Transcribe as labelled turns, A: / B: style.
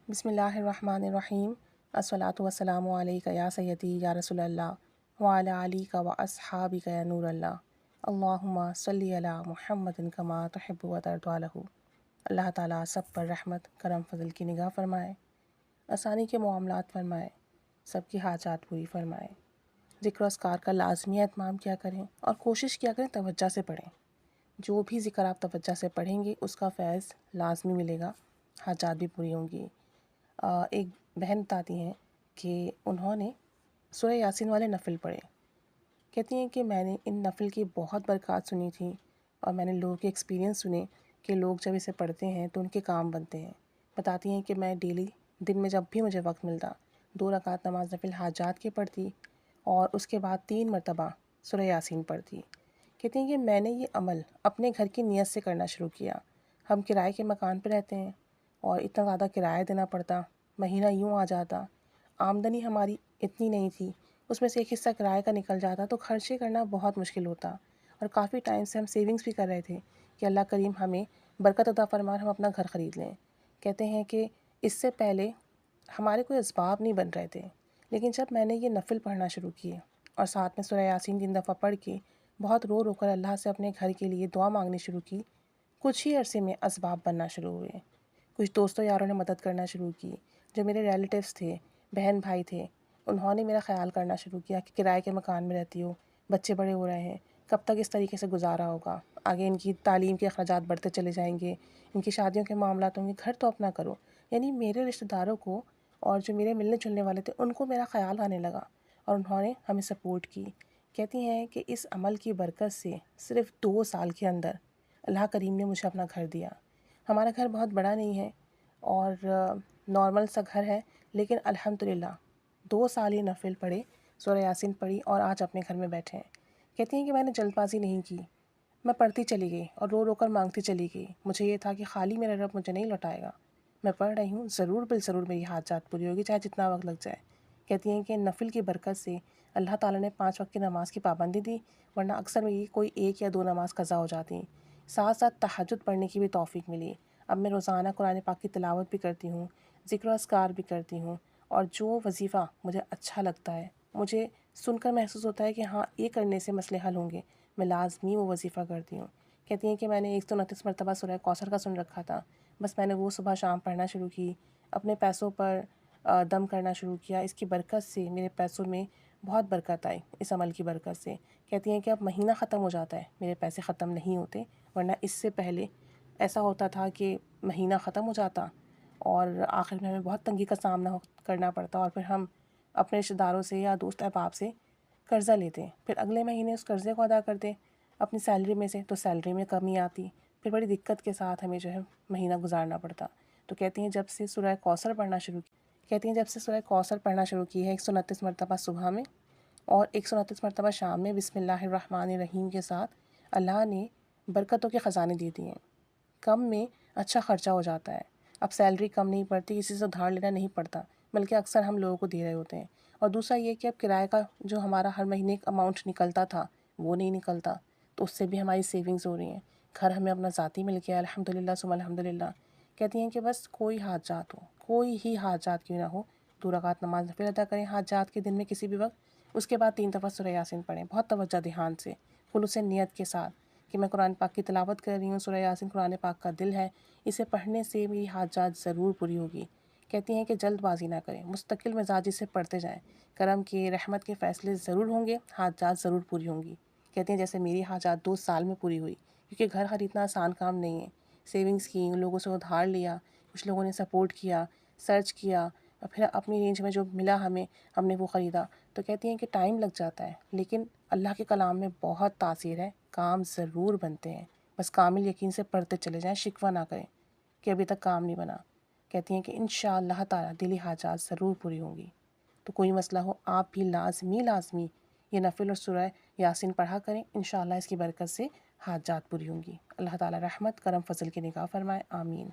A: بسم اللہ الرحمن الرحیم۔ الصلاۃ والسلام علیک یا سیدی یا رسول اللہ وعلی علیک و اصحابک یا نور اللہ، اللہم صلی علی محمد کما تحب و ترضی عنہ۔ اللہ تعالیٰ سب پر رحمت کرم فضل کی نگاہ فرمائے، آسانی کے معاملات فرمائے، سب کی حاجات پوری فرمائے۔ ذکر و اذکار کا لازمی اہتمام کیا کریں اور کوشش کیا کریں توجہ سے پڑھیں۔ جو بھی ذکر آپ توجہ سے پڑھیں گے اس کا فیض لازمی ملے گا، حاجات بھی پوری ہوں گی۔ ایک بہن بتاتی ہیں کہ انہوں نے سورہ یاسین والے نفل پڑھے۔ کہتی ہیں کہ میں نے ان نفل کی بہت برکات سنی تھی اور میں نے لوگوں کے ایکسپیرینس سنے کہ لوگ جب اسے پڑھتے ہیں تو ان کے کام بنتے ہیں۔ بتاتی ہیں کہ میں ڈیلی دن میں جب بھی مجھے وقت ملتا 2 رکعت نماز نفل حاجات کی پڑھتی اور اس کے بعد 3 مرتبہ سورہ یاسین پڑھتی۔ کہتی ہیں کہ میں نے یہ عمل اپنے گھر کی نیت سے کرنا شروع کیا۔ ہم کرائے کے مکان پہ رہتے ہیں اور اتنا زیادہ کرایہ دینا پڑتا، مہینہ یوں آ جاتا، آمدنی ہماری اتنی نہیں تھی، اس میں سے ایک حصہ کرایہ کا نکل جاتا تو خرچے کرنا بہت مشکل ہوتا، اور کافی ٹائم سے ہم سیونگز بھی کر رہے تھے کہ اللہ کریم ہمیں برکت عطا فرما ہم اپنا گھر خرید لیں۔ کہتے ہیں کہ اس سے پہلے ہمارے کوئی اسباب نہیں بن رہے تھے، لیکن جب میں نے یہ نفل پڑھنا شروع کیے اور ساتھ میں سورہ یاسین 3 دفعہ پڑھ کے بہت رو رو کر اللہ سے اپنے گھر کے لیے دعا مانگنی شروع کی، کچھ ہی عرصے میں اسباب بننا شروع ہوئے۔ کچھ دوستوں یاروں نے مدد کرنا شروع کی، جو میرے ریلیٹیوز تھے، بہن بھائی تھے، انہوں نے میرا خیال کرنا شروع کیا کہ کرائے کے مکان میں رہتی ہو، بچے بڑے ہو رہے ہیں، کب تک اس طریقے سے گزارا ہوگا، آگے ان کی تعلیم کے اخراجات بڑھتے چلے جائیں گے، ان کی شادیوں کے معاملات ہوں گے، گھر تو اپنا کرو۔ یعنی میرے رشتہ داروں کو اور جو میرے ملنے جلنے والے تھے ان کو میرا خیال آنے لگا اور انہوں نے ہمیں سپورٹ کی۔ کہتی ہیں کہ اس عمل کی برکت سے صرف 2 سال کے اندر اللہ کریم نے مجھے اپنا گھر دیا۔ ہمارا گھر بہت بڑا نہیں ہے اور نارمل سا گھر ہے، لیکن الحمدللہ 2 سال یہ نفل پڑھے، سورہ یاسین پڑھی اور آج اپنے گھر میں بیٹھے ہیں۔ کہتی ہیں کہ میں نے جلد بازی نہیں کی، میں پڑھتی چلی گئی اور رو رو کر مانگتی چلی گئی۔ مجھے یہ تھا کہ خالی میرا رب مجھے نہیں لوٹائے گا، میں پڑھ رہی ہوں، ضرور بالضرور میری حاجات پوری ہوگی، چاہے جتنا وقت لگ جائے۔ کہتی ہیں کہ نفل کی برکت سے اللہ تعالیٰ نے 5 وقت کی نماز کی پابندی دی، ورنہ اکثر میری کوئی 1 یا 2 نماز قضا ہو جاتی، ساتھ ساتھ تہجد پڑھنے کی بھی توفیق ملی۔ اب میں روزانہ قرآن پاک کی تلاوت بھی کرتی ہوں، ذکر و اذکار بھی کرتی ہوں، اور جو وظیفہ مجھے اچھا لگتا ہے، مجھے سن کر محسوس ہوتا ہے کہ ہاں یہ کرنے سے مسئلے حل ہوں گے، میں لازمی وہ وظیفہ کرتی ہوں۔ کہتی ہیں کہ میں نے 129 مرتبہ سورہ کوثر کا سن رکھا تھا، بس میں نے وہ صبح شام پڑھنا شروع کی، اپنے پیسوں پر دم کرنا شروع کیا۔ اس کی برکت سے میرے پیسوں میں بہت برکت آئی، اس عمل کی برکت سے۔ کہتی ہیں کہ اب مہینہ ختم ہو جاتا ہے، میرے پیسے ختم نہیں ہوتے، ورنہ اس سے پہلے ایسا ہوتا تھا کہ مہینہ ختم ہو جاتا اور آخر میں ہمیں بہت تنگی کا سامنا کرنا پڑتا، اور پھر ہم اپنے رشتہ داروں سے یا دوست احباب سے قرضہ لیتے، پھر اگلے مہینے اس قرضے کو ادا کرتے اپنی سیلری میں سے، تو سیلری میں کمی آتی، پھر بڑی دقت کے ساتھ ہمیں جو ہے مہینہ گزارنا پڑتا۔ تو کہتی ہیں جب سے سورہ کوثر پڑھنا شروع کی ہے 129 مرتبہ صبح میں اور 129 مرتبہ شام میں بسم اللہ الرحمن الرحیم کے ساتھ، اللہ نے برکتوں کے خزانے دے دیے ہیں۔ کم میں اچھا خرچہ ہو جاتا ہے، اب سیلری کم نہیں پڑتی، کسی سے ادھار لینا نہیں پڑتا، بلکہ اکثر ہم لوگوں کو دے رہے ہوتے ہیں۔ اور دوسرا یہ کہ اب کرائے کا جو ہمارا ہر مہینے ایک اماؤنٹ نکلتا تھا وہ نہیں نکلتا، تو اس سے بھی ہماری سیونگز ہو رہی ہیں، گھر ہمیں اپنا ذاتی مل گیا الحمدللہ ثم الحمدللہ۔ کہتی ہیں کہ بس کوئی حاجات ہو، کوئی ہی حاجات کیوں نہ ہو، 2 رکعت نماز نفل ادا کریں حاجات کے دن میں کسی بھی وقت، اس کے بعد 3 دفعہ سورہ یاسین پڑھیں، بہت توجہ دھیان سے، خلوص نیت کے ساتھ کہ میں قرآن پاک کی تلاوت کر رہی ہوں، سورہ یاسین قرآن پاک کا دل ہے، اسے پڑھنے سے میری حاجات ضرور پوری ہوگی۔ کہتی ہیں کہ جلد بازی نہ کریں، مستقل مزاجی سے پڑھتے جائیں، کرم کے رحمت کے فیصلے ضرور ہوں گے، حاجات ضرور پوری ہوں گی۔ کہتی ہیں جیسے میری حاجات 2 سال میں پوری ہوئی، کیونکہ گھر خریدنا آسان کام نہیں ہے، سیونگز کی، ان لوگوں سے ادھار لیا، کچھ لوگوں نے سپورٹ کیا، سرچ کیا، اور پھر اپنی رینج میں جو ملا ہمیں ہم نے وہ خریدا۔ تو کہتی ہیں کہ ٹائم لگ جاتا ہے، لیکن اللہ کے کلام میں بہت تاثیر ہے، کام ضرور بنتے ہیں، بس کامل یقین سے پڑھتے چلے جائیں، شکوہ نہ کریں کہ ابھی تک کام نہیں بنا۔ کہتی ہیں کہ انشاءاللہ تعالی دلی حاجات ضرور پوری ہوں گی۔ تو کوئی مسئلہ ہو آپ بھی لازمی یہ نفل اور سورہ یاسین پڑھا کریں، انشاءاللہ اس کی برکت سے حاجات پوری ہوں گی۔ اللہ تعالی رحمت کرم فضل کی نگاہ فرمائے، آمین۔